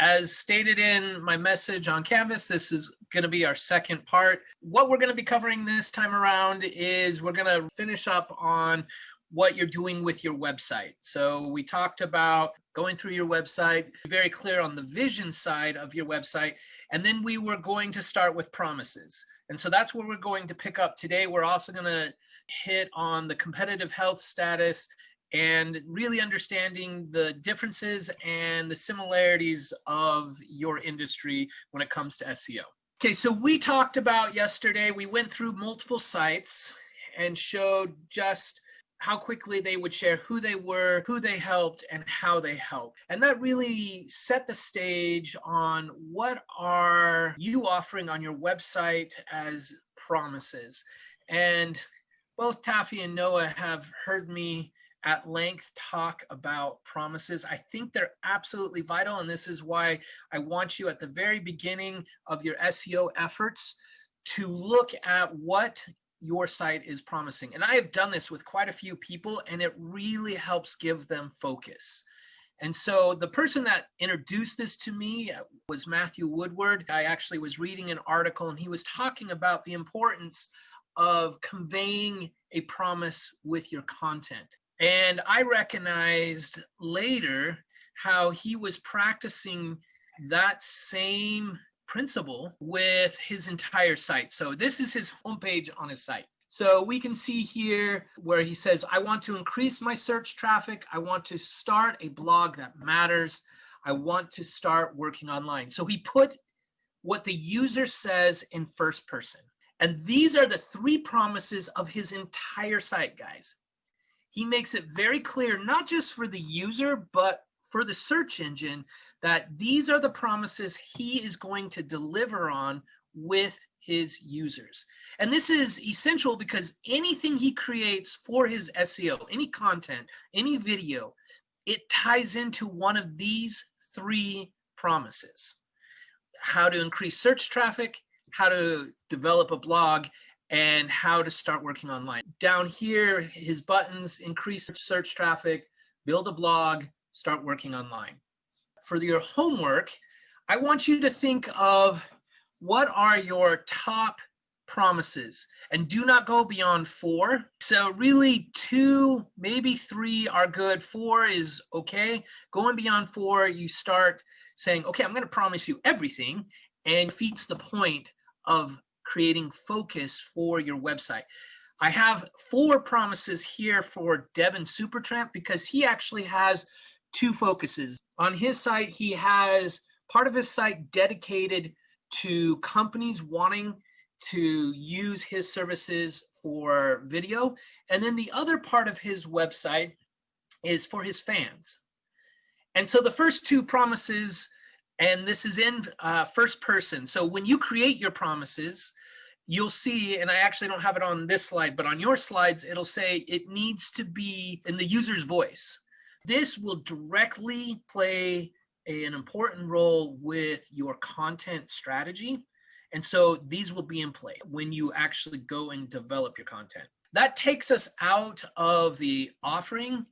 As stated in my message on Canvas, this is going to be our second part. What we're going to be covering this time around is we're going to finish up on what you're doing with your website. So we talked about going through your website, very clear on the vision side of your website, and then we were going to start with promises. And so that's where we're going to pick up today. We're also going to hit on the competitive health status and really understanding the differences and the similarities of your industry when it comes to SEO. Okay, so we talked about yesterday, we went through multiple sites and showed just how quickly they would share who they were, who they helped, and how they helped. And that really set the stage on what are you offering on your website as promises. And both Taffy and Noah have heard me at length talk about promises. I think they're absolutely vital, and this is why I want you at the very beginning of your SEO efforts to look at what your site is promising. And I have done this with quite a few people, and it really helps give them focus. And so the person that introduced this to me was Matthew Woodward. I actually was reading an article, and he was talking about the importance of conveying a promise with your content. And I recognized later how he was practicing that same principle with his entire site. So this is his homepage on his site. So we can see here where he says, I want to increase my search traffic. I want to start a blog that matters. I want to start working online. So he put what the user says in first person. And these are the 3 promises of his entire site, guys. He makes it very clear, not just for the user, but for the search engine, that these are the promises he is going to deliver on with his users. And this is essential because anything he creates for his SEO, any content, any video, it ties into one of these 3 promises. How to increase search traffic, how to develop a blog, and how to start working online. Down here, his buttons: increase search traffic, build a blog, start working online. For your homework, I want you to think of what are your top promises, and do not go beyond 4. So really 2, maybe 3 are good. 4 is okay. Going beyond 4, you start saying, okay, I'm going to promise you everything, and defeats the point of creating focus for your website. I have 4 promises here for Devin Supertramp because he actually has 2 focuses. On his site, he has part of his site dedicated to companies wanting to use his services for video. And then the other part of his website is for his fans. And so the first 2 promises, and this is in first person. So when you create your promises, you'll see, and I actually don't have it on this slide, but on your slides, it'll say it needs to be in the user's voice. This will directly play an important role with your content strategy. And so these will be in play when you actually go and develop your content. That takes us out of the offering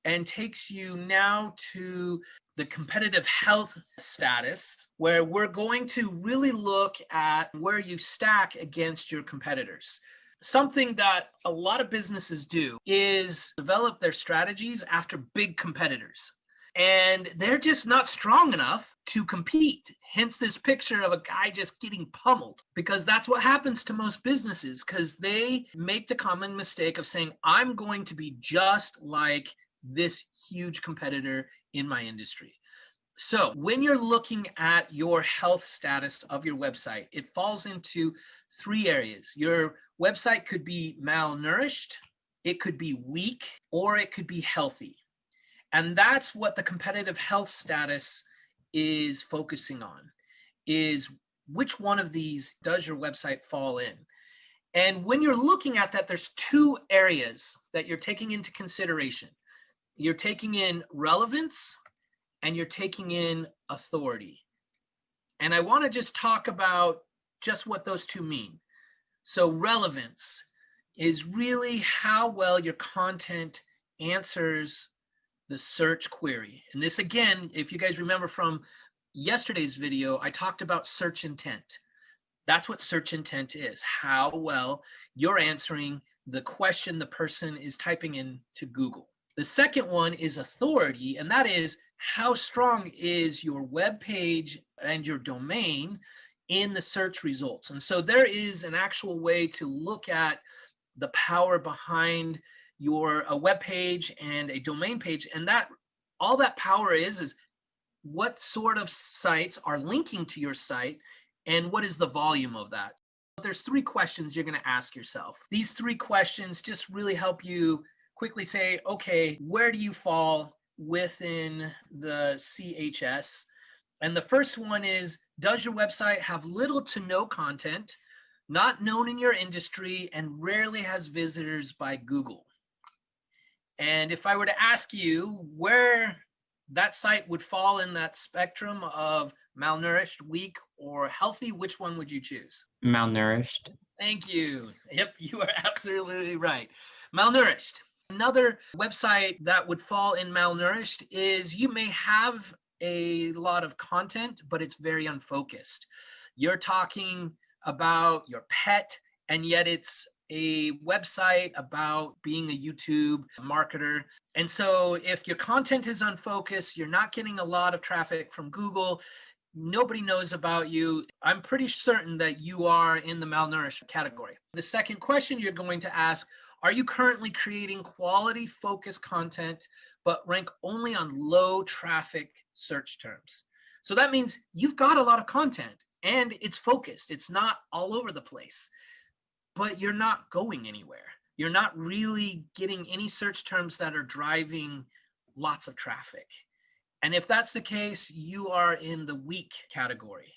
and takes you now to the competitive health status, where we're going to really look at where you stack against your competitors. Something that a lot of businesses do is develop their strategies after big competitors. And they're just not strong enough to compete. Hence this picture of a guy just getting pummeled, because that's what happens to most businesses, because they make the common mistake of saying, I'm going to be just like this huge competitor in my industry. So when you're looking at your health status of your website, it falls into 3 areas. Your website could be malnourished, it could be weak, or it could be healthy. And that's what the competitive health status is focusing on, is which one of these does your website fall in? And when you're looking at that, there's 2 areas that you're taking into consideration. You're taking in relevance and you're taking in authority. And I want to just talk about just what those 2 mean. So relevance is really how well your content answers the search query. And this, again, if you guys remember from yesterday's video, I talked about search intent. That's what search intent is, how well you're answering the question the person is typing into Google. The second one is authority, and that is how strong is your web page and your domain in the search results. And so there is an actual way to look at the power behind a web page and a domain page, and that all that power is what sort of sites are linking to your site and what is the volume of that. There's 3 questions you're going to ask yourself. These 3 questions just really help you quickly say, okay, where do you fall within the CHS? And the first one is, does your website have little to no content, not known in your industry, and rarely has visitors by Google? And if I were to ask you where that site would fall in that spectrum of malnourished, weak, or healthy, which one would you choose? Malnourished. Thank you. Yep, you are absolutely right. Malnourished. Another website that would fall in malnourished is you may have a lot of content, but it's very unfocused. You're talking about your pet, and yet it's a website about being a YouTube marketer. And so if your content is unfocused, you're not getting a lot of traffic from Google, nobody knows about you, I'm pretty certain that you are in the malnourished category. The second question you're going to ask, are you currently creating quality focused content, but rank only on low traffic search terms? So that means you've got a lot of content and it's focused. It's not all over the place, but you're not going anywhere. You're not really getting any search terms that are driving lots of traffic. And if that's the case, you are in the weak category.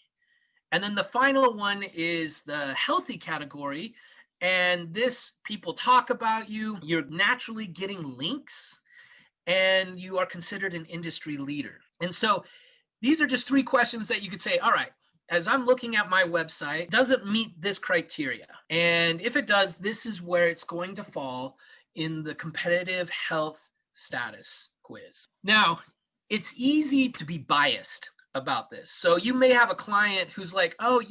And then the final one is the healthy category. And this, people talk about you, you're naturally getting links, and you are considered an industry leader. And so these are just 3 questions that you could say, all right, as I'm looking at my website, does it meet this criteria? And if it does, this is where it's going to fall in the competitive health status quiz. Now, it's easy to be biased about this. So you may have a client who's like, oh,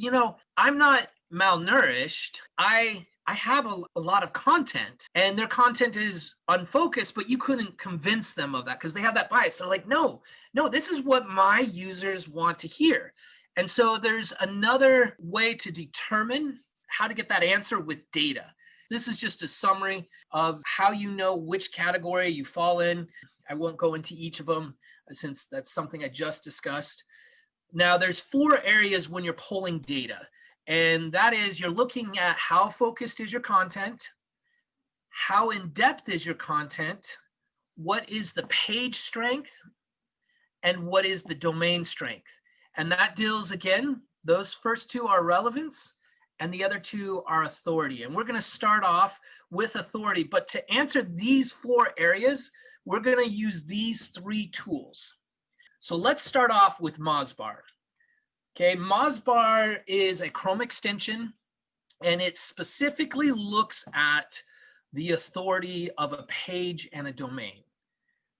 I'm not malnourished. I have a lot of content, and their content is unfocused, but you couldn't convince them of that because they have that bias. They're like, no, this is what my users want to hear. And so there's another way to determine how to get that answer with data. This is just a summary of how you know which category you fall in. I won't go into each of them since that's something I just discussed. Now, there's 4 areas when you're pulling data. And that is, you're looking at how focused is your content, how in-depth is your content, what is the page strength, and what is the domain strength. And that deals, again, those first 2 are relevance, and the other 2 are authority. And we're going to start off with authority. But to answer these 4 areas, we're going to use these 3 tools. So let's start off with MozBar. Okay, MozBar is a Chrome extension, and it specifically looks at the authority of a page and a domain.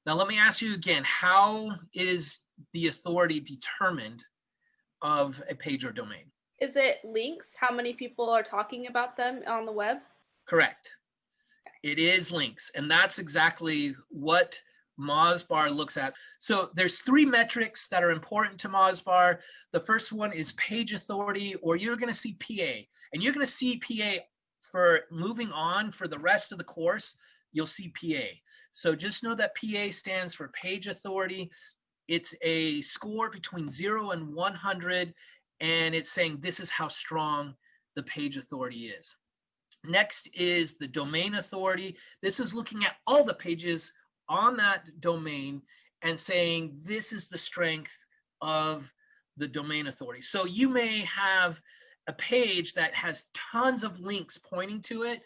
Now, let me ask you again, how is the authority determined of a page or domain? Is it links? How many people are talking about them on the web? Correct. It is links, and that's exactly what MozBar looks at. So there's 3 metrics that are important to MozBar. The first one is page authority, or you're going to see PA, and you're going to see PA for moving on for the rest of the course. You'll see PA. So just know that PA stands for page authority. It's a score between 0 and 100, and it's saying this is how strong the page authority is. Next is the domain authority. This is looking at all the pages on that domain and saying this is the strength of the domain authority. So you may have a page that has tons of links pointing to it,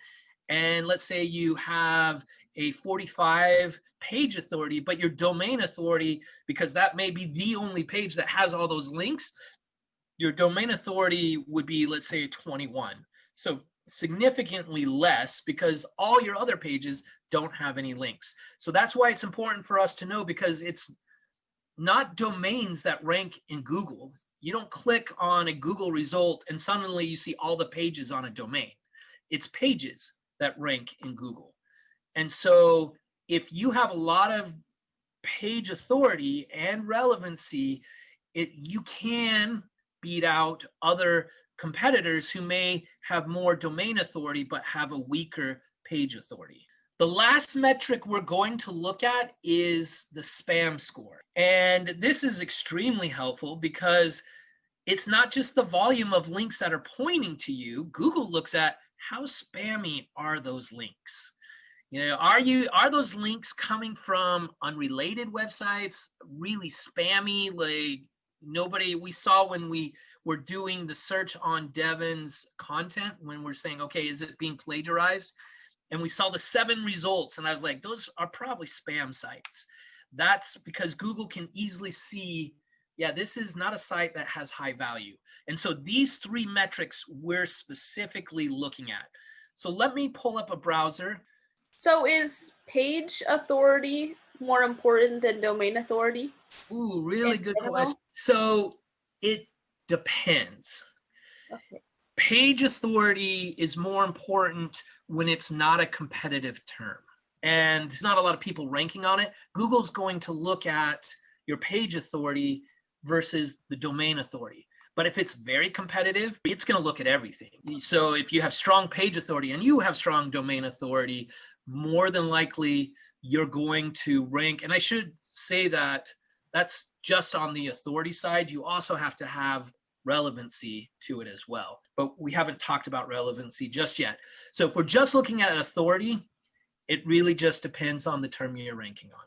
and let's say you have a 45 page authority, but your domain authority, because that may be the only page that has all those links, your domain authority would be, let's say, 21. So significantly less, because all your other pages don't have any links. So that's why it's important for us to know, because it's not domains that rank in Google. You don't click on a Google result and suddenly you see all the pages on a domain. It's pages that rank in Google. And so if you have a lot of page authority and relevancy, you can beat out other competitors who may have more domain authority but have a weaker page authority. The last metric we're going to look at is the spam score. And this is extremely helpful because it's not just the volume of links that are pointing to you. Google looks at how spammy are those links. Are those links coming from unrelated websites, really spammy, like we saw when we were doing the search on Devin's content, when we're saying, okay, is it being plagiarized? And we saw the 7 results and I was like, those are probably spam sites. That's because Google can easily see, yeah, this is not a site that has high value. And so these 3 metrics we're specifically looking at. So let me pull up a browser. So is page authority more important than domain authority? Ooh, really good question. So it depends. Okay. Page authority is more important when it's not a competitive term and there's not a lot of people ranking on it. Google's going to look at your page authority versus the domain authority. But if it's very competitive, it's going to look at everything. So if you have strong page authority and you have strong domain authority, more than likely you're going to rank. And I should say that that's just on the authority side. You also have to have relevancy to it as well. But we haven't talked about relevancy just yet. So if we're just looking at authority, it really just depends on the term you're ranking on.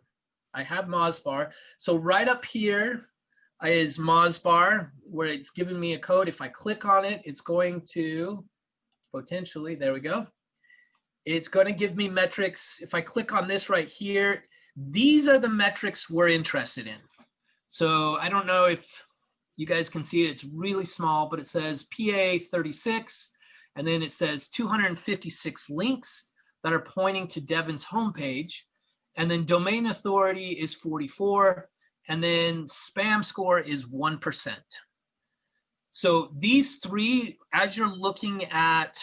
I have MozBar. So right up here is MozBar, where it's giving me a code. If I click on it, it's going to potentially, there we go. It's going to give me metrics. If I click on this right here, these are the metrics we're interested in. So I don't know if you guys can see it. It's really small, but it says PA 36, and then it says 256 links that are pointing to Devin's homepage, and then domain authority is 44, and then spam score is 1%. So these 3, as you're looking at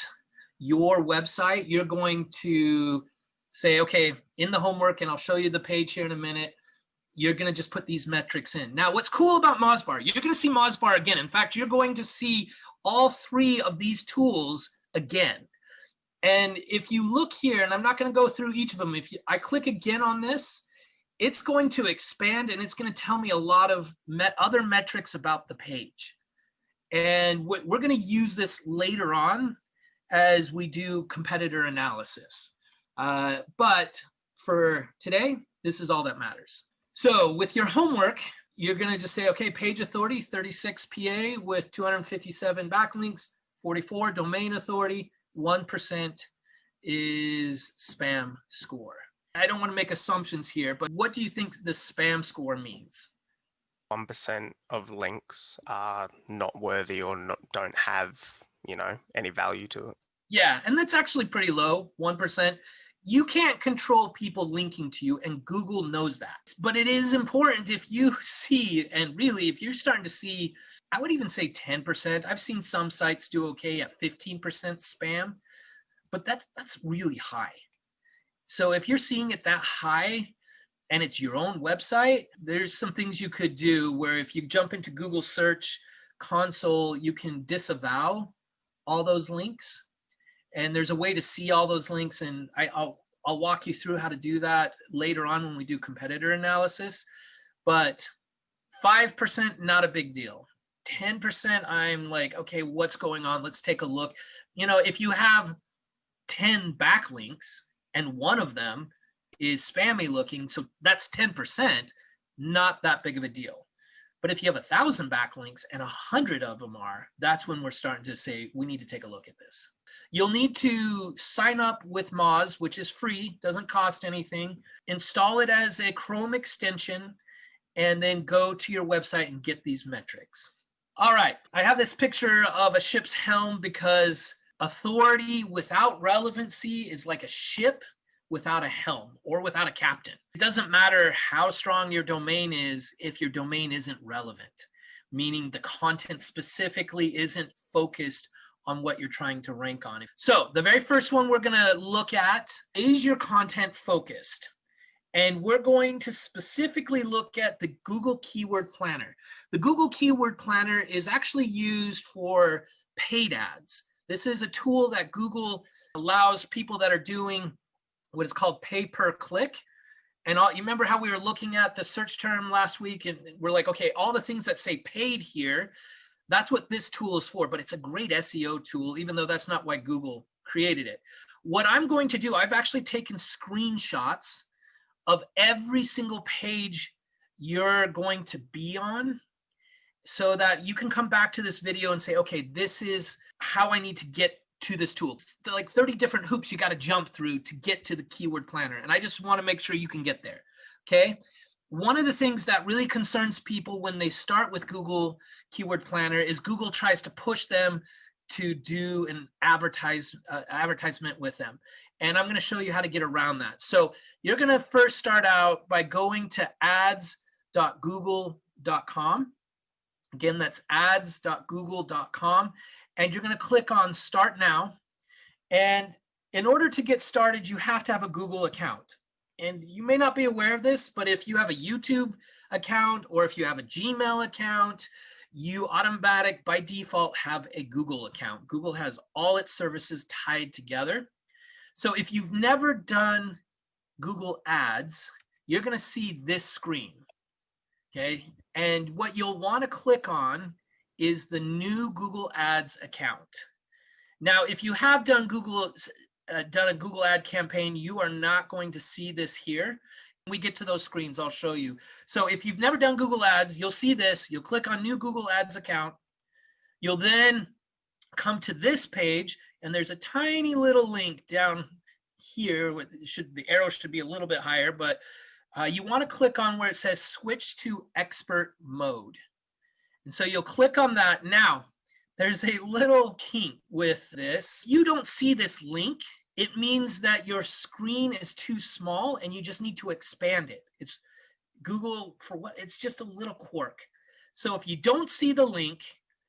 your website, you're going to say, okay, in the homework, and I'll show you the page here in a minute, you're going to just put these metrics in. Now, what's cool about MozBar, you're going to see MozBar again. In fact, you're going to see all 3 of these tools again. And if you look here, and I'm not going to go through each of them, I click again on this, it's going to expand and it's going to tell me a lot of other metrics about the page. And we're going to use this later on as we do competitor analysis. But for today, this is all that matters. So with your homework, you're going to just say, okay, page authority, 36 PA with 257 backlinks, 44 domain authority, 1% is spam score. I don't want to make assumptions here, but what do you think the spam score means? 1% of links are not worthy or don't have, any value to it. Yeah, and that's actually pretty low, 1%. You can't control people linking to you, and Google knows that. But it is important if you see, and really, if you're starting to see, I would even say 10%. I've seen some sites do okay at 15% spam, but that's really high. So if you're seeing it that high and it's your own website, there's some things you could do where if you jump into Google Search Console, you can disavow all those links. And there's a way to see all those links, and I'll walk you through how to do that later on when we do competitor analysis. But 5%, not a big deal. 10%, I'm like, okay, what's going on? Let's take a look. If you have 10 backlinks and one of them is spammy looking, so that's 10%, not that big of a deal. But if you have 1,000 backlinks and 100 of them are, that's when we're starting to say, we need to take a look at this. You'll need to sign up with Moz, which is free, doesn't cost anything. Install it as a Chrome extension, and then go to your website and get these metrics. All right, I have this picture of a ship's helm because authority without relevancy is like a ship without a helm or without a captain. It doesn't matter how strong your domain is if your domain isn't relevant, meaning the content specifically isn't focused on what you're trying to rank on. So the very first one we're going to look at is your content focused. And we're going to specifically look at the Google Keyword Planner. The Google Keyword Planner is actually used for paid ads. This is a tool that Google allows people that are doing what is called pay per click. And you remember how we were looking at the search term last week, and we're like, okay, all the things that say paid here, that's what this tool is for, but it's a great SEO tool, even though that's not why Google created it. What I'm going to do, I've actually taken screenshots of every single page you're going to be on so that you can come back to this video and say, okay, this is how I need to get to this tool. It's like 30 different hoops you got to jump through to get to the keyword planner. And I just want to make sure you can get there. Okay. One of the things that really concerns people when they start with Google Keyword Planner is Google tries to push them to do an advertisement with them. And I'm going to show you how to get around that. So you're going to first start out by going to ads.google.com. Again, that's ads.google.com. And you're going to click on Start Now. And in order to get started, you have to have a Google account. And you may not be aware of this, but if you have a YouTube account or if you have a Gmail account, you automatic by default have a Google account. Google has all its services tied together. So if you've never done Google Ads, you're going to see this screen. Okay. And what you'll want to click on is the new Google Ads account. Now, if you have done done a Google ad campaign, you are not going to see this here. When we get to those screens, I'll show you. So if you've never done Google Ads, you'll see this. You'll click on new Google Ads account. You'll then come to this page, and there's a tiny little link down here. The arrow should be a little bit higher, but you want to click on where it says switch to expert mode. And so you'll click on that. Now, there's a little kink with this. You don't see this link. It means that your screen is too small and you just need to expand it. It's Google for what? It's just a little quirk. So if you don't see the link,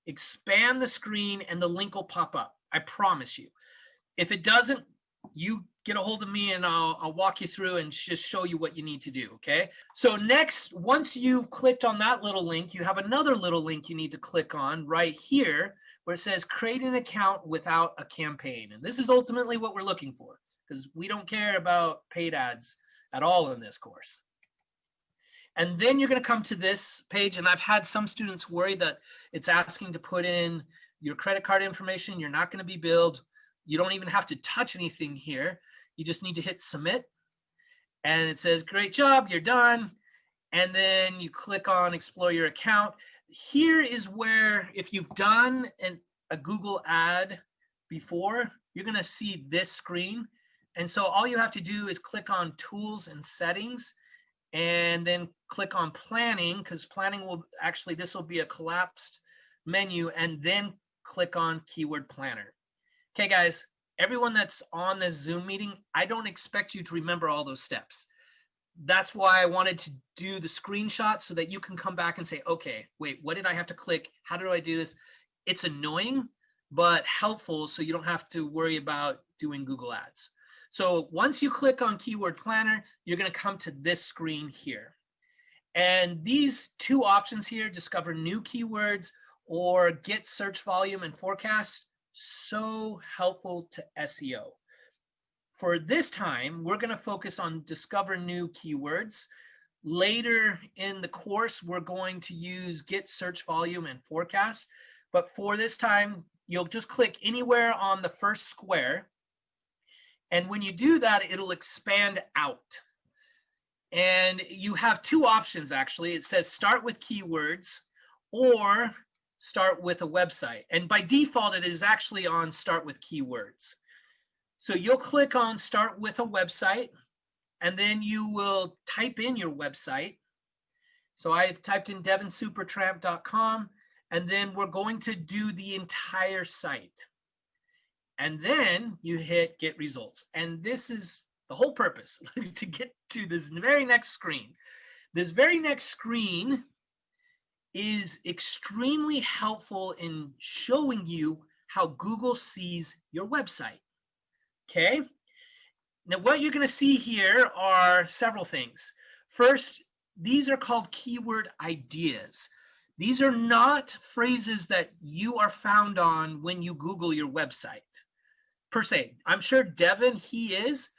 expand the screen and the link will pop up. I promise you. If it doesn't, you get a hold of me and I'll walk you through and just show you what you need to do, okay? So next, once you've clicked on that little link, you have another little link you need to click on right here where it says create an account without a campaign. And this is ultimately what we're looking for because we don't care about paid ads at all in this course. And then you're going to come to this page, and I've had some students worry that it's asking to put in your credit card information. You're not going to be billed. You don't even have to touch anything here. You just need to hit submit. And it says, great job, you're done. And then you click on explore your account. Here is where, if you've done a Google ad before, you're going to see this screen. And so all you have to do is click on tools and settings and then click on planning, because planning will actually, this will be a collapsed menu, and then click on keyword planner. Okay, guys, everyone that's on this Zoom meeting, I don't expect you to remember all those steps. That's why I wanted to do the screenshot so that you can come back and say, okay, wait, what did I have to click? How do I do this? It's annoying, but helpful so you don't have to worry about doing Google Ads. So once you click on Keyword Planner, you're going to come to this screen here. And these two options here, discover new keywords or get search volume and forecast, so helpful to SEO. For this time, we're going to focus on discover new keywords. Later in the course, we're going to use get search volume and forecast. But for this time, you'll just click anywhere on the first square. And when you do that, it'll expand out. And you have two options, actually. It says start with keywords or start with a website. And by default, it is actually on start with keywords. So you'll click on start with a website, and then you will type in your website. So I've typed in devonsupertramp.com, and then we're going to do the entire site. And then you hit get results. And this is the whole purpose to get to this very next screen. This very next screen is extremely helpful in showing you how Google sees your website. Okay. Now, what you're going to see here are several things. First, these are called keyword ideas. These are not phrases that you are found on when you Google your website per se. I'm sure Devin, he is,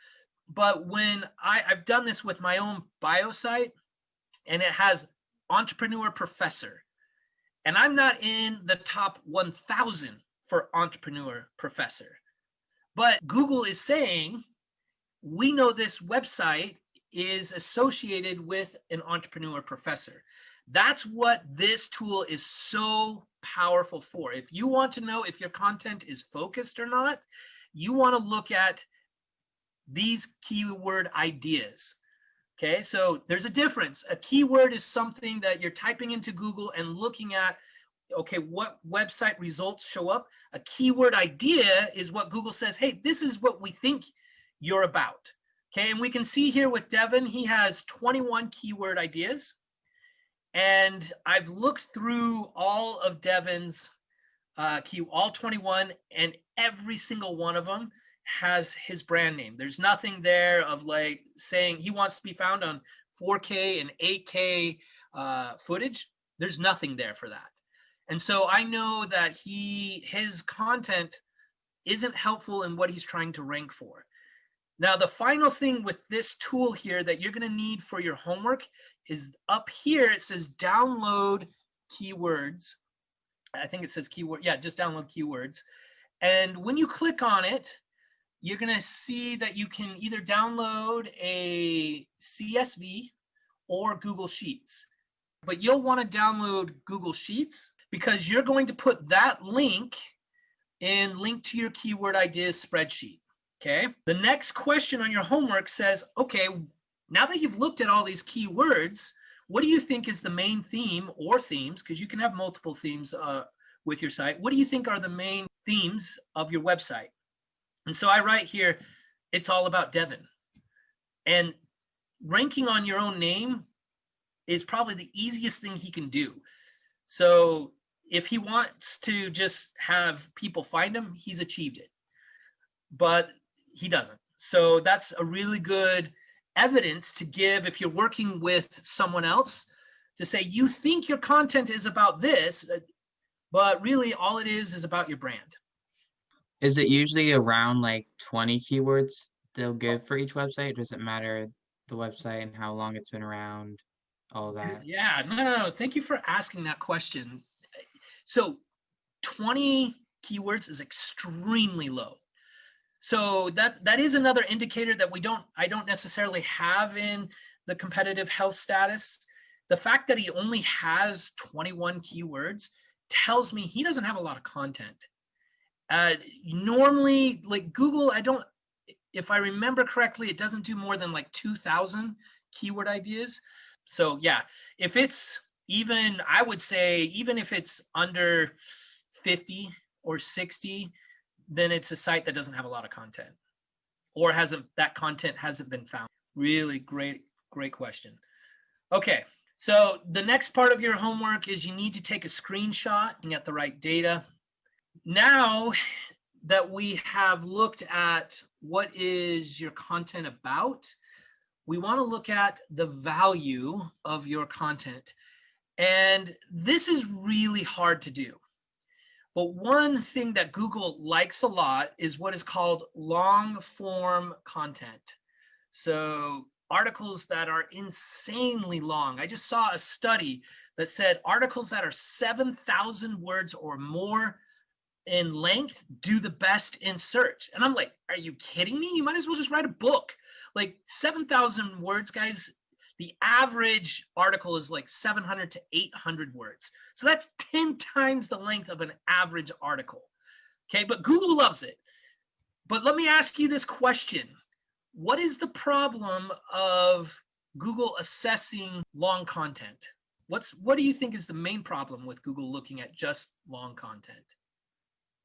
but when I've done this with my own bio site, and it has entrepreneur professor, and I'm not in the top 1,000 for entrepreneur professor, but Google is saying, we know this website is associated with an entrepreneur professor. That's what this tool is so powerful for. If you want to know if your content is focused or not, you want to look at these keyword ideas. Okay, so there's a difference. A keyword is something that you're typing into Google and looking at, okay, what website results show up. A keyword idea is what Google says, hey, this is what we think you're about. Okay, and we can see here with Devin, he has 21 keyword ideas. And I've looked through all of Devin's all 21, and every single one of them has his brand name. There's nothing there of like saying he wants to be found on 4K and 8K footage. There's nothing there for that. And so I know that his content isn't helpful in what he's trying to rank for. Now, the final thing with this tool here that you're going to need for your homework is up here. It says download keywords. I think it says keyword. Yeah, just download keywords. And when you click on it, you're going to see that you can either download a CSV or Google Sheets. But you'll want to download Google Sheets because you're going to put that link to your keyword ideas spreadsheet. Okay. The next question on your homework says, okay, now that you've looked at all these keywords, what do you think is the main theme or themes? Because you can have multiple themes with your site. What do you think are the main themes of your website? And so I write here, it's all about Devin. And ranking on your own name is probably the easiest thing he can do. So if he wants to just have people find him, he's achieved it. But he doesn't. So that's a really good evidence to give if you're working with someone else to say, you think your content is about this, but really all it is about your brand. Is it usually around like 20 keywords they'll give for each website? Does it matter the website and how long it's been around, all that? Yeah, no. Thank you for asking that question. So 20 keywords is extremely low. So that is another indicator that I don't necessarily have in the competitive health status. The fact that he only has 21 keywords tells me he doesn't have a lot of content. Normally, like Google, if I remember correctly, it doesn't do more than like 2,000 keyword ideas. So yeah, if it's even, I would say, even if it's under 50 or 60, then it's a site that doesn't have a lot of content or that content hasn't been found. Really great question. Okay, so the next part of your homework is you need to take a screenshot and get the right data. Now that we have looked at what is your content about, we want to look at the value of your content. And this is really hard to do. But one thing that Google likes a lot is what is called long form content. So articles that are insanely long. I just saw a study that said articles that are 7,000 words or more in length do the best in search. And I'm like, are you kidding me? You might as well just write a book. Like 7,000 words, guys. The average article is like 700 to 800 words. So that's 10 times the length of an average article. Okay, but Google loves it. But let me ask you this question. What is the problem of Google assessing long content? What do you think is the main problem with Google looking at just long content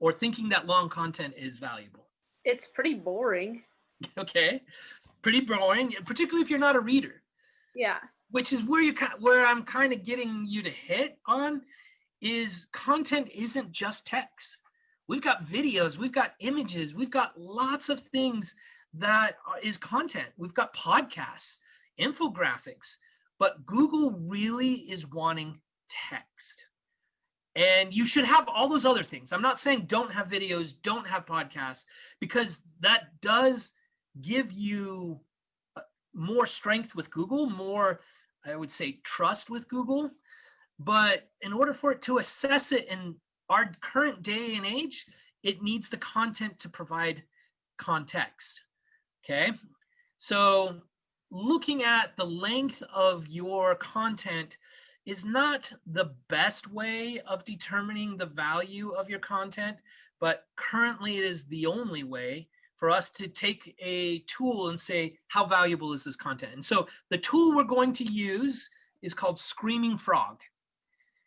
or thinking that long content is valuable? It's pretty boring. Okay. pretty boring, particularly if you're not a reader, Yeah. which is where I'm kind of getting you to hit on is content isn't just text. We've got videos, we've got images, we've got lots of things that is content. We've got podcasts, infographics, but Google really is wanting text. And you should have all those other things. I'm not saying don't have videos, don't have podcasts, because that does give you more strength with Google, more, I would say, trust with Google. But in order for it to assess it in our current day and age, it needs the content to provide context. Okay. So looking at the length of your content is not the best way of determining the value of your content, but currently it is the only way for us to take a tool and say, how valuable is this content? And so the tool we're going to use is called Screaming Frog.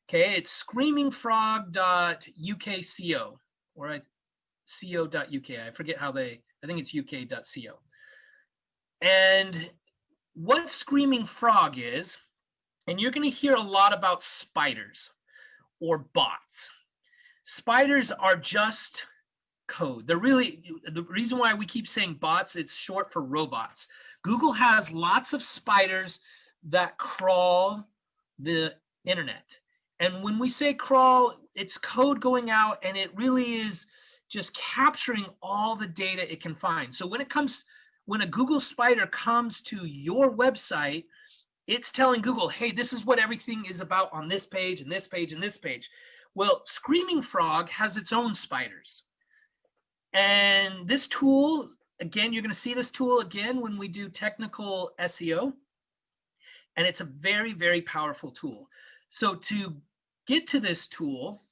Okay, it's screamingfrog.ukco or co.uk. I forget how I think it's uk.co. And what Screaming Frog is, and you're going to hear a lot about spiders or bots. Spiders are just code. They're really, the reason why we keep saying bots, it's short for robots. Google has lots of spiders that crawl the internet. And when we say crawl, it's code going out, and it really is just capturing all the data it can find. So when a Google spider comes to your website, it's telling Google, hey, this is what everything is about on this page and this page and this page. Well, Screaming Frog has its own spiders. And this tool, again, you're going to see this tool again when we do technical SEO. And it's a very, very powerful tool. So to get to this tool,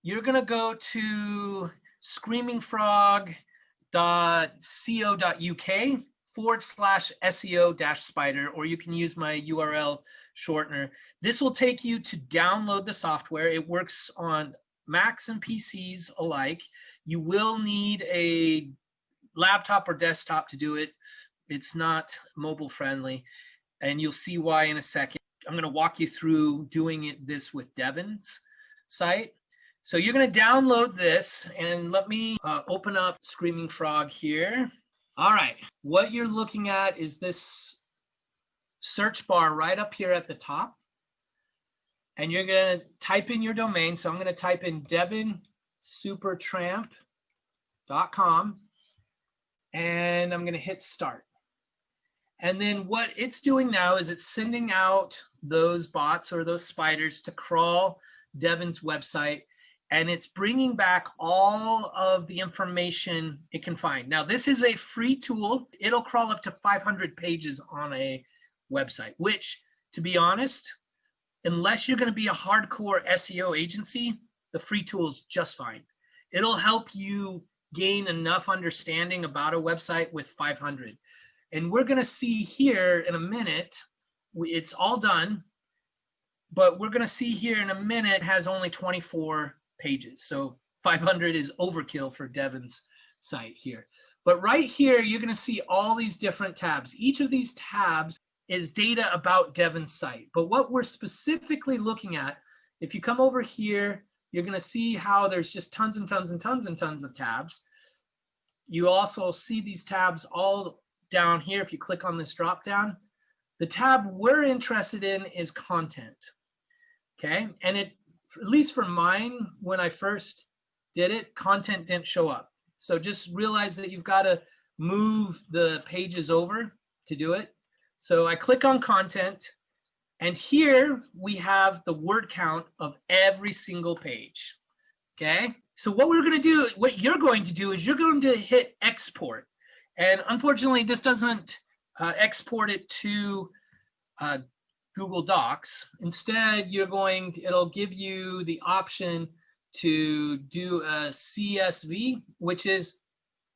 you're going to go to screamingfrog.co.uk/SEO-spider, or you can use my URL shortener. This will take you to download the software. It works on Macs and PCs alike. You will need a laptop or desktop to do it. It's not mobile friendly, and you'll see why in a second. I'm going to walk you through doing this with Devin's site. So you're going to download this, and let me open up Screaming Frog here. All right, what you're looking at is this search bar right up here at the top. And you're going to type in your domain. So I'm going to type in devinsupertramp.com, and I'm going to hit start. And then what it's doing now is it's sending out those bots or those spiders to crawl Devin's website, and it's bringing back all of the information it can find. Now, this is a free tool. It'll crawl up to 500 pages on a website, which, to be honest, unless you're going to be a hardcore SEO agency, the free tool is just fine. It'll help you gain enough understanding about a website with 500. And we're going to see here in a minute, it's all done, but we're going to see here in a minute it has only 24 pages. So 500 is overkill for Devin's site here. But right here, you're going to see all these different tabs. Each of these tabs is data about Devin's site. But what we're specifically looking at, if you come over here, you're going to see how there's just tons and tons and tons and tons of tabs. You also see these tabs all down here. If you click on this drop down, the tab we're interested in is content. Okay, and it, at least for mine, when I first did it, content didn't show up. So just realize that you've got to move the pages over to do it. So I click on content, and here we have the word count of every single page. Okay, so what we're going to do, what you're going to do is you're going to hit export. And unfortunately, this doesn't export it to Google Docs. Instead, it'll give you the option to do a CSV, which is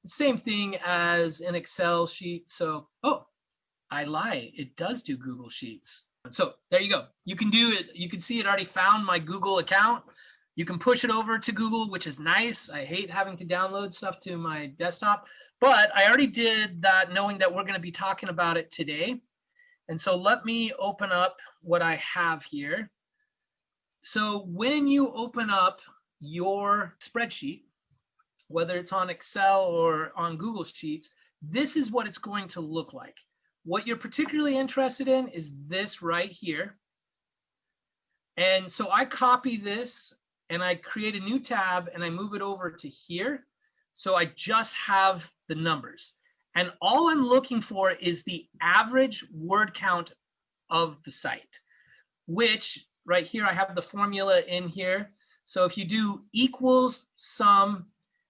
the same thing as an Excel sheet. So, oh, I lie, it does do Google Sheets. So there you go. You can do it. You can see it already found my Google account. You can push it over to Google, which is nice. I hate having to download stuff to my desktop, but I already did that knowing that we're going to be talking about it today. And so let me open up what I have here. So when you open up your spreadsheet, whether it's on Excel or on Google Sheets, this is what it's going to look like. What you're particularly interested in is this right here. And so I copy this and I create a new tab and I move it over to here. So I just have the numbers. And all I'm looking for is the average word count of the site, which right here, I have the formula in here. So if you do equals sum,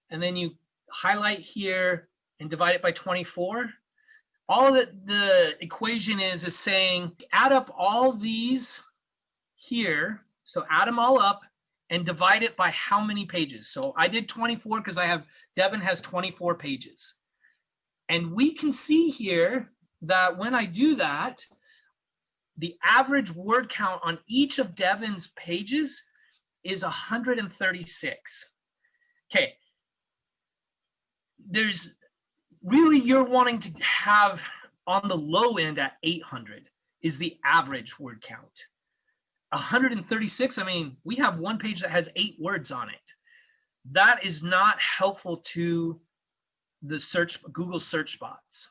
and then you highlight here and divide it by 24, all that the equation is saying, add up all these here. So add them all up and divide it by how many pages. So I did 24 because Devin has 24 pages. And we can see here that when I do that, the average word count on each of Devin's pages is 136. Okay. There's really, you're wanting to have on the low end at 800 is the average word count. 136, I mean, we have one page that has 8 words on it. That is not helpful to the Google search bots.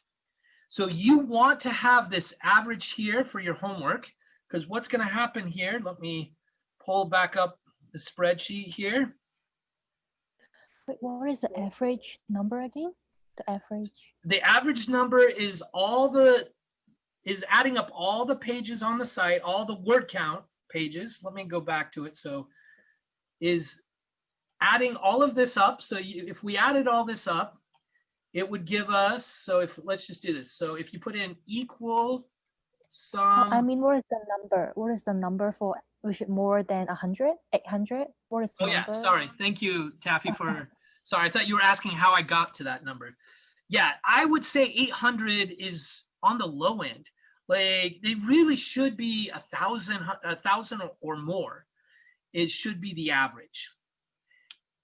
So you want to have this average here for your homework, because what's going to happen here, let me pull back up the spreadsheet here. Wait, what is the average number again? The average number is adding up all the pages on the site, all the word count pages. Let me go back to it. So is adding all of this up. So if we added all this up, it would give us, so let's just do this. So if you put in equal sum. I mean, what is the number? What is the number for, is it more than 100, 800? What is the number? Yeah, sorry. Thank you, Taffy, for, sorry, I thought you were asking how I got to that number. Yeah, I would say 800 is on the low end. Like, they really should be 1,000 or more. It should be the average.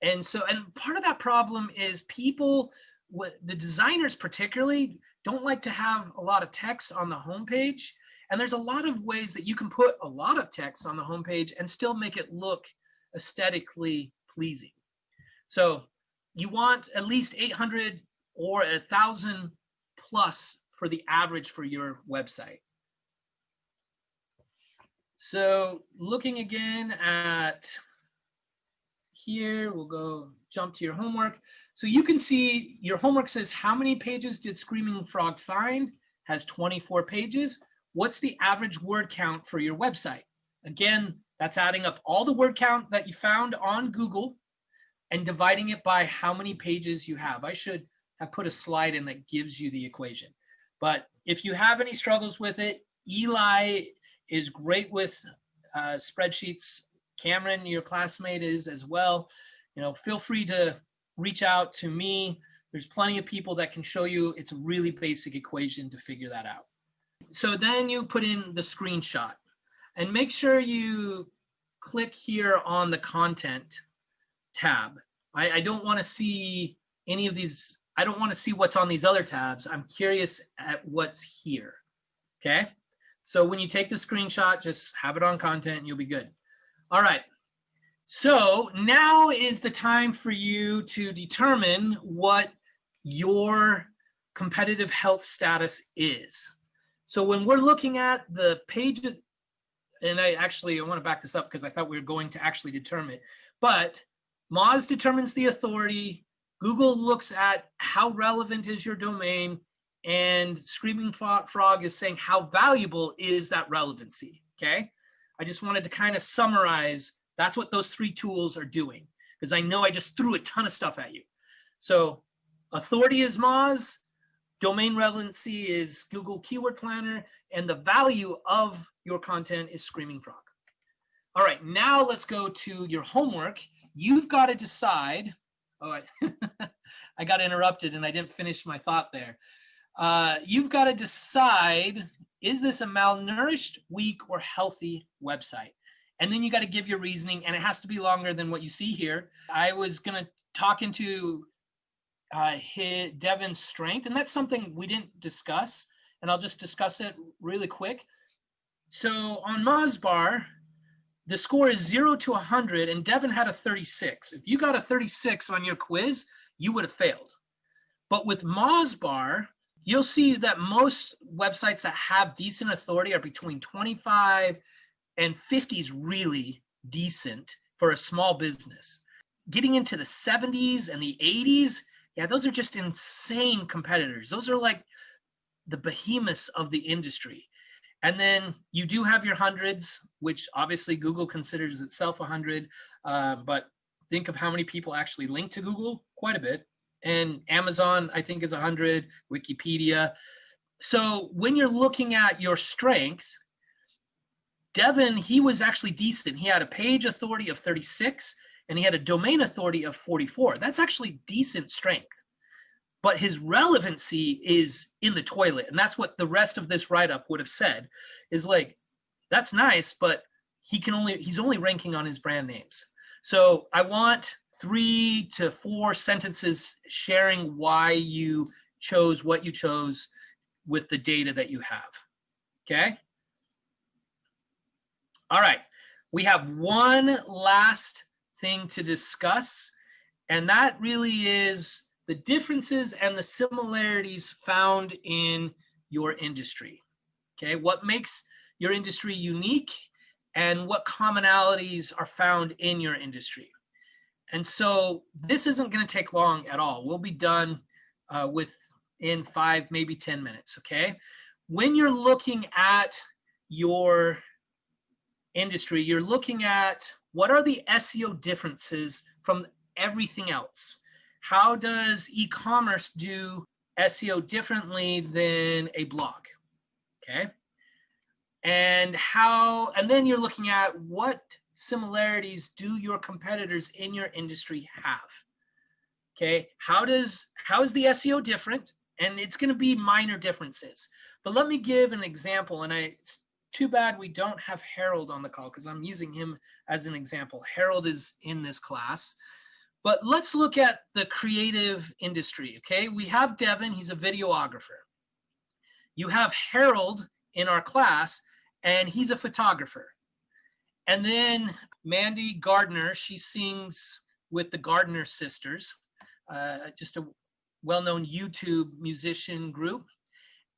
And so, and part of that problem is people, the designers particularly, don't like to have a lot of text on the homepage. And there's a lot of ways that you can put a lot of text on the homepage and still make it look aesthetically pleasing. So you want at least 800 or 1,000 plus for the average for your website. So looking again at here, we'll go jump to your homework. So you can see your homework says, how many pages did Screaming Frog find? Has 24 pages. What's the average word count for your website? Again, that's adding up all the word count that you found on Google and dividing it by how many pages you have. I should have put a slide in that gives you the equation. But if you have any struggles with it, Eli is great with spreadsheets. Cameron, your classmate, is as well. You know, feel free to reach out to me. There's plenty of people that can show you. It's a really basic equation to figure that out. So then you put in the screenshot and make sure you click here on the content tab. I don't want to see any of these. I don't want to see what's on these other tabs. I'm curious at what's here. Okay. So when you take the screenshot, just have it on content and you'll be good. All right. So now is the time for you to determine what your competitive health status is. So when we're looking at the page, and I want to back this up because I thought we were going to actually determine it, but Moz determines the authority, Google looks at how relevant is your domain, and Screaming Frog is saying how valuable is that relevancy, okay? I just wanted to kind of summarize, that's what those 3 tools are doing, because I know I just threw a ton of stuff at you. So authority is Moz, domain relevancy is Google Keyword Planner, and the value of your content is Screaming Frog. All right, now let's go to your homework. You've got to decide, oh, I got interrupted and I didn't finish my thought there. You've got to decide, is this a malnourished, weak, or healthy website? And then you got to give your reasoning, and it has to be longer than what you see here. I was going to talk into Devin's strength, and that's something we didn't discuss, and I'll just discuss it really quick. So on MozBar, the score is 0 to 100, and Devin had a 36. If you got a 36 on your quiz, you would have failed. But with MozBar, you'll see that most websites that have decent authority are between 25 and 50 is really decent for a small business. Getting into the 70s and the 80s, yeah, those are just insane competitors. Those are like the behemoths of the industry. And then you do have your hundreds, which obviously Google considers itself 100, but think of how many people actually link to Google, quite a bit. And Amazon, I think, is 100, Wikipedia. So when you're looking at your strength, Devin, he was actually decent. He had a page authority of 36, and he had a domain authority of 44. That's actually decent strength. But his relevancy is in the toilet. And that's what the rest of this write-up would have said, is like, that's nice, but he's only ranking on his brand names. So I want 3 to 4 sentences sharing why you chose what you chose with the data that you have. Okay? All right. We have one last thing to discuss, and that really is the differences and the similarities found in your industry. Okay, what makes your industry unique and what commonalities are found in your industry. And so this isn't going to take long at all. We'll be done within 5, maybe 10 minutes, okay? When you're looking at your industry, you're looking at what are the SEO differences from everything else. How does e-commerce do SEO differently than a blog? Okay. And then you're looking at what similarities do your competitors in your industry have? Okay. How is the SEO different? And it's going to be minor differences. But let me give an example. And it's too bad we don't have Harold on the call because I'm using him as an example. Harold is in this class. But let's look at the creative industry, okay? We have Devin, he's a videographer. You have Harold in our class, and he's a photographer. And then Mandy Gardner, she sings with the Gardner Sisters, just a well-known YouTube musician group.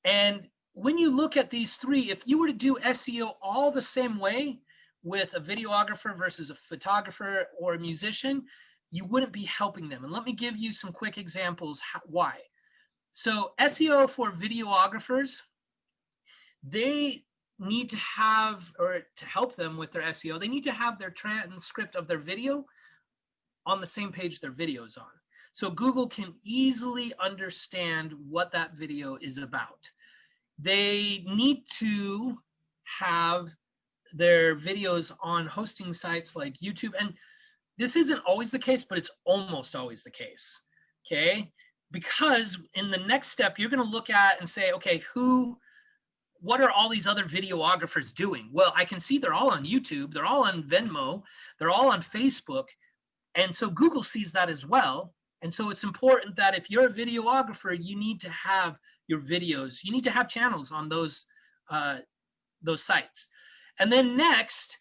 And when you look at these three, if you were to do SEO all the same way with a videographer versus a photographer or a musician, you wouldn't be helping them. And let me give you some quick examples why. So SEO for videographers, they need to have, or to help them with their SEO, they need to have their transcript of their video on the same page their video is on. So Google can easily understand what that video is about. They need to have their videos on hosting sites like YouTube. And this isn't always the case, but it's almost always the case, okay? Because in the next step, you're going to look at and say, okay, what are all these other videographers doing? Well, I can see they're all on YouTube, they're all on Venmo, they're all on Facebook. And so Google sees that as well. And so it's important that if you're a videographer, you need to have your videos, you need to have channels on those sites. And then next,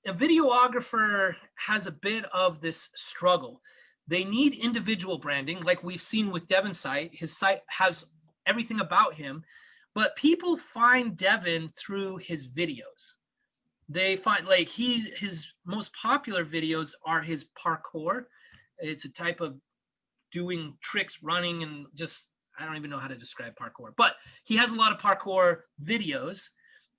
a videographer has a bit of this struggle. They need individual branding, like we've seen with Devin's site. His site has everything about him, but people find Devin through his videos. They find like his most popular videos are his parkour. It's a type of doing tricks, running, and just, I don't even know how to describe parkour, but he has a lot of parkour videos.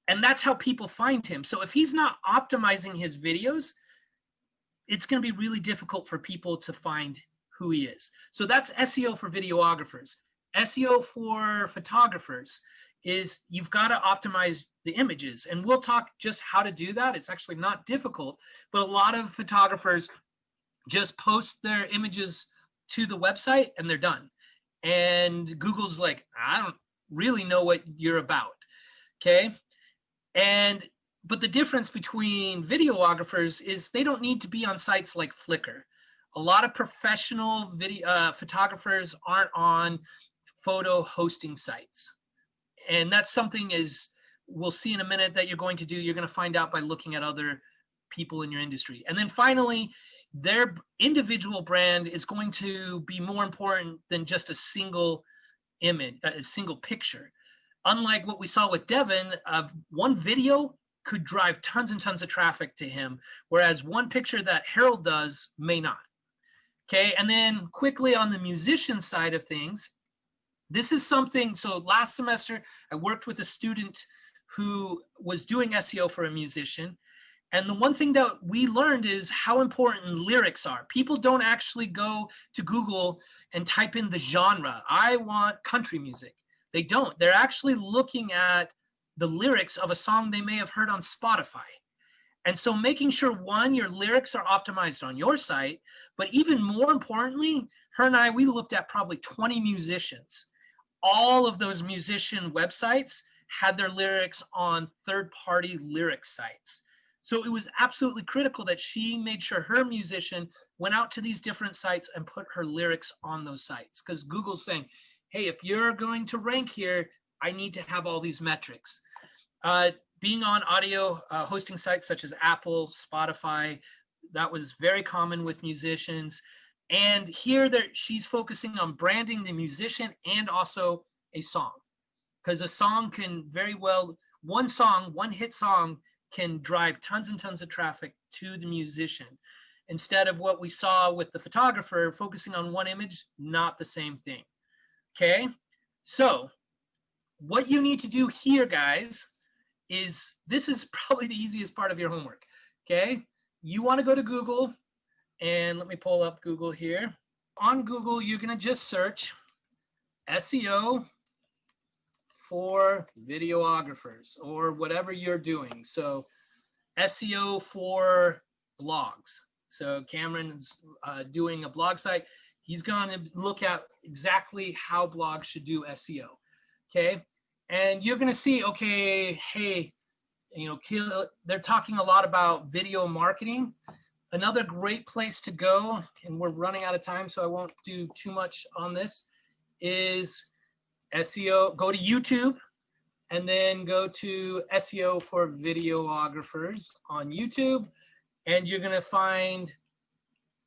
And that's how people find him. So if he's not optimizing his videos, it's going to be really difficult for people to find who he is. So that's SEO for videographers. SEO for photographers is you've got to optimize the images. And we'll talk just how to do that. It's actually not difficult, but a lot of photographers just post their images to the website and they're done. And Google's like, I don't really know what you're about, okay? And But the difference between videographers is they don't need to be on sites like Flickr. A lot of professional video photographers aren't on photo hosting sites. And that's something, as we'll see in a minute, that you're going to do. You're going to find out by looking at other people in your industry. And then finally, their individual brand is going to be more important than just a single image, a single picture. Unlike what we saw with Devin, one video could drive tons and tons of traffic to him, whereas one picture that Harold does may not. Okay, and then quickly on the musician side of things, this is something, so last semester I worked with a student who was doing SEO for a musician. And the one thing that we learned is how important lyrics are. People don't actually go to Google and type in the genre. I want country music. They don't. They're actually looking at the lyrics of a song they may have heard on Spotify. And so making sure, one, your lyrics are optimized on your site, but even more importantly, her and I, we looked at probably 20 musicians. All of those musician websites had their lyrics on third-party lyric sites. So it was absolutely critical that she made sure her musician went out to these different sites and put her lyrics on those sites, because Google's saying, hey, if you're going to rank here, I need to have all these metrics. Being on audio hosting sites such as Apple, Spotify, that was very common with musicians. And here she's focusing on branding the musician and also a song, because a song can very well, one hit song can drive tons and tons of traffic to the musician. Instead of what we saw with the photographer focusing on one image, not the same thing. Okay, so what you need to do here, guys, is this is probably the easiest part of your homework. Okay, you want to go to Google, and let me pull up Google here. On Google, you're going to just search SEO for videographers or whatever you're doing. So SEO for blogs. So Cameron's doing a blog site. He's going to look at exactly how blogs should do SEO. Okay. And you're going to see, okay, hey, they're talking a lot about video marketing. Another great place to go, and we're running out of time, so I won't do too much on this, is SEO. Go to YouTube and then go to SEO for videographers on YouTube. And you're going to find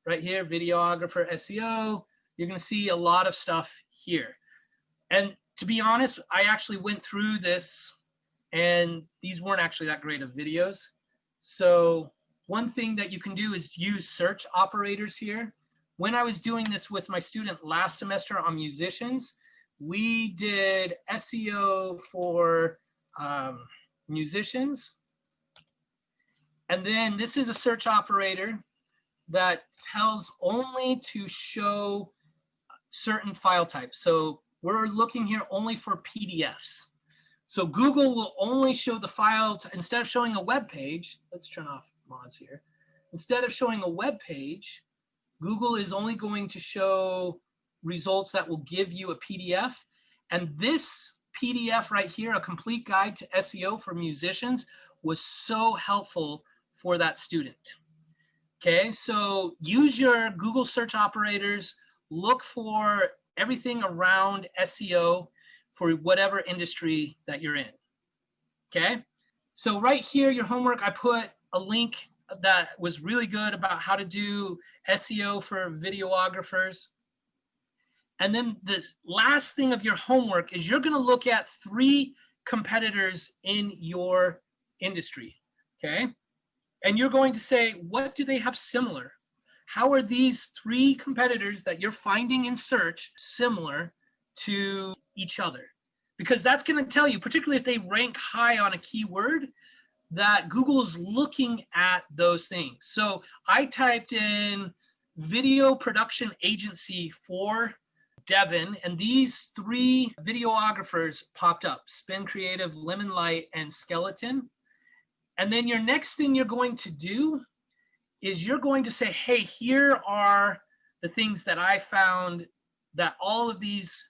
right here, videographer SEO. You're going to see a lot of stuff here. And to be honest, I actually went through this, and these weren't actually that great of videos. So one thing that you can do is use search operators here. When I was doing this with my student last semester on musicians, we did SEO for musicians. And then this is a search operator that tells only to show certain file types. So we're looking here only for PDFs. So Google will only show the file, instead of showing a web page, let's turn off Moz here. Instead of showing a web page, Google is only going to show results that will give you a PDF. And this PDF right here, a complete guide to SEO for musicians, was so helpful for that student. Okay, so use your Google search operators, look for everything around SEO for whatever industry that you're in. Okay, so right here, your homework, I put a link that was really good about how to do SEO for videographers. And then this last thing of your homework is you're going to look at 3 competitors in your industry, okay? And you're going to say, what do they have similar? How are these 3 competitors that you're finding in search similar to each other? Because that's going to tell you, particularly if they rank high on a keyword, that Google's looking at those things. So I typed in video production agency for Devin, and these 3 videographers popped up: Spin Creative, Lemon Light, and Skeleton. And then your next thing you're going to do is you're going to say, hey, here are the things that I found that all of these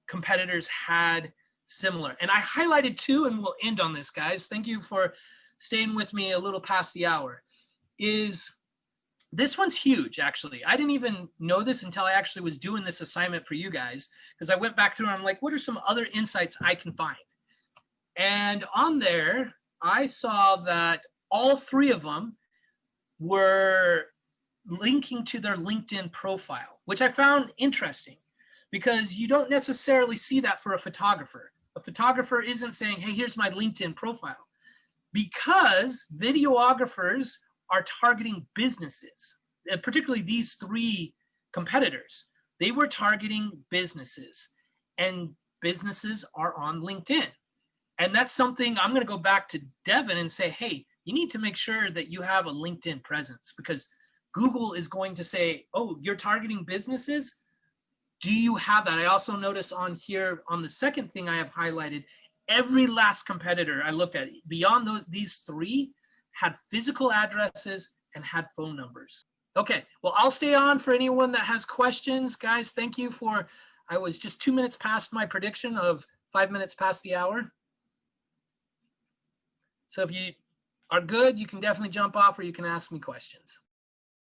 competitors had similar. And I highlighted 2, and we'll end on this, guys. Thank you for staying with me a little past the hour, is this one's huge, actually. I didn't even know this until I actually was doing this assignment for you guys, because I went back through and I'm like, what are some other insights I can find? And on there, I saw that all three of them were linking to their LinkedIn profile, which I found interesting because you don't necessarily see that for a photographer. A photographer isn't saying, hey, here's my LinkedIn profile, because videographers are targeting businesses, particularly these three competitors. They were targeting businesses, and businesses are on LinkedIn. And that's something I'm going to go back to Devin and say, hey, you need to make sure that you have a LinkedIn presence, because Google is going to say, oh, you're targeting businesses. Do you have that? I also notice on here, on the second thing I have highlighted, every last competitor I looked at beyond these three had physical addresses and had phone numbers. Okay, well, I'll stay on for anyone that has questions. Guys, thank you for, I was just 2 minutes past my prediction of 5 minutes past the hour. So if you are good, you can definitely jump off or you can ask me questions.